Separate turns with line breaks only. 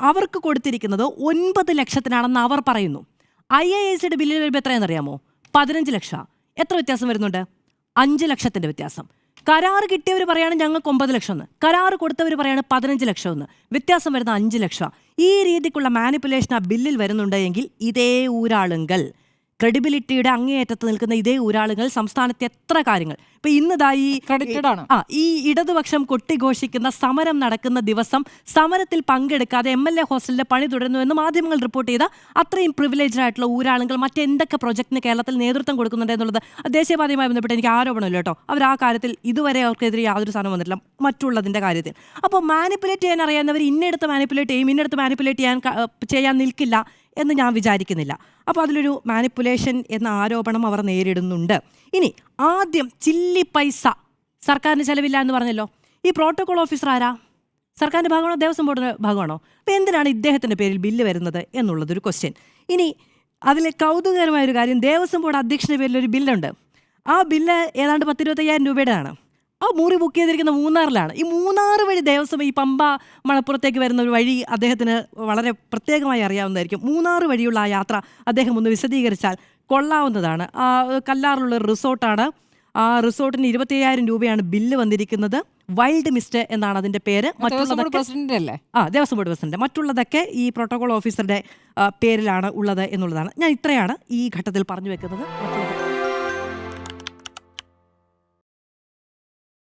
അവർക്ക് കൊടുത്തിരിക്കുന്നത് 9 ലക്ഷത്തിനാണെന്ന് അവർ പറയുന്നു. IASയുടെ ബില്ലിൽ വരുമ്പോൾ എത്രയാണെന്നറിയാമോ? 15 ലക്ഷം. എത്ര വ്യത്യാസം വരുന്നുണ്ട്? 5 ലക്ഷത്തിന്റെ വ്യത്യാസം. കരാർ കിട്ടിയവർ പറയാണ് ഞങ്ങൾക്ക് 9 ലക്ഷം എന്ന്, കരാർ കൊടുത്തവർ പറയാണ് 15 ലക്ഷം എന്ന്. വ്യത്യാസം വരുന്ന 5 ലക്ഷം. ഈ രീതിക്കുള്ള മാനിപ്പുലേഷൻ ആ ബില്ലിൽ വരുന്നുണ്ട് എങ്കിൽ ഇതേ ഊരാളുങ്കൽ, ക്രെഡിബിലിറ്റിയുടെ അങ്ങേയറ്റത്ത് നിൽക്കുന്ന ഇതേ ഊരാളുകൾ സംസ്ഥാനത്തെ എത്ര കാര്യങ്ങൾ ഇപ്പൊ ഇന്നതായി ഈ ഇടതുപക്ഷം കൊട്ടിഘോഷിക്കുന്ന സമരം നടക്കുന്ന ദിവസം സമരത്തിൽ പങ്കെടുക്കാതെ MLA ഹോസ്റ്റലിന്റെ പണി തുടരുന്നു എന്ന് മാധ്യമങ്ങൾ റിപ്പോർട്ട് ചെയ്ത അത്രയും പ്രിവിലേജ്ഡ് ആയിട്ടുള്ള ഊരാളുകൾ മറ്റെന്തൊക്കെ പ്രൊജക്ടിന് കേരളത്തിൽ നേതൃത്വം കൊടുക്കുന്നുണ്ട് എന്നുള്ളത് ദേശീയപാതയുമായി ബന്ധപ്പെട്ട് എനിക്ക് ആരോപണമില്ല കേട്ടോ. അവർ ആ കാര്യത്തിൽ ഇതുവരെ അവർക്കെതിരെ യാതൊരു സാധനം വന്നിട്ടില്ല മറ്റുള്ളതിന്റെ കാര്യത്തിൽ. അപ്പോൾ മാനിപ്പുലേറ്റ് ചെയ്യാൻ അറിയാവുന്നവർ ഇന്നെടുത്ത് മാനിപ്പുലേറ്റ് ചെയ്യും, ഇന്നെടുത്ത് മാനിപ്പുലേറ്റ് ചെയ്യാൻ നിൽക്കില്ല എന്ന് ഞാൻ വിചാരിക്കുന്നില്ല. അപ്പോൾ അതിലൊരു മാനിപ്പുലേഷൻ എന്ന ആരോപണം അവർ നേരിടുന്നുണ്ട്. ഇനി ആദ്യം ചില്ലി പൈസ സർക്കാരിന് ചെലവില്ല എന്ന് പറഞ്ഞല്ലോ. ഈ പ്രോട്ടോകോൾ ഓഫീസർ ആരാ? സർക്കാരിൻ്റെ ഭാഗമാണോ ദേവസ്വം ബോർഡിൻ്റെ ഭാഗമാണോ? അപ്പോൾ എന്തിനാണ് ഇദ്ദേഹത്തിൻ്റെ പേരിൽ ബില്ല് വരുന്നത് എന്നുള്ളതൊരു ക്വസ്റ്റ്യൻ. ഇനി അതിൽ കൗതുകകരമായൊരു കാര്യം, ദേവസ്വം ബോർഡ് അധ്യക്ഷൻ്റെ പേരിലൊരു ബില്ലുണ്ട്. ആ ബില്ല് ഏതാണ്ട് 10-25,000 രൂപയുടെയാണ്. ആ മുറി ബുക്ക് ചെയ്തിരിക്കുന്ന മൂന്നാറിലാണ്. ഈ മൂന്നാറ് വഴി ദേവസ്വം ഈ പമ്പ മണപ്പുറത്തേക്ക് വരുന്ന ഒരു വഴി അദ്ദേഹത്തിന് വളരെ പ്രത്യേകമായി അറിയാവുന്നതായിരിക്കും. മൂന്നാറ് വഴിയുള്ള ആ യാത്ര അദ്ദേഹം ഒന്ന് വിശദീകരിച്ചാൽ കൊള്ളാവുന്നതാണ്. കല്ലാറിലുള്ള ഒരു റിസോർട്ടാണ്. ആ റിസോർട്ടിന് 25,000 രൂപയാണ് ബില്ല് വന്നിരിക്കുന്നത്. വൈൽഡ് മിസ്റ്റ് എന്നാണ് അതിൻ്റെ പേര്. Devaswom board president. മറ്റുള്ളതൊക്കെ ഈ പ്രോട്ടോകോൾ ഓഫീസറുടെ പേരിലാണ് ഉള്ളത് എന്നുള്ളതാണ്. ഞാൻ ഇത്രയാണ് ഈ ഘട്ടത്തിൽ പറഞ്ഞു വെക്കുന്നത്.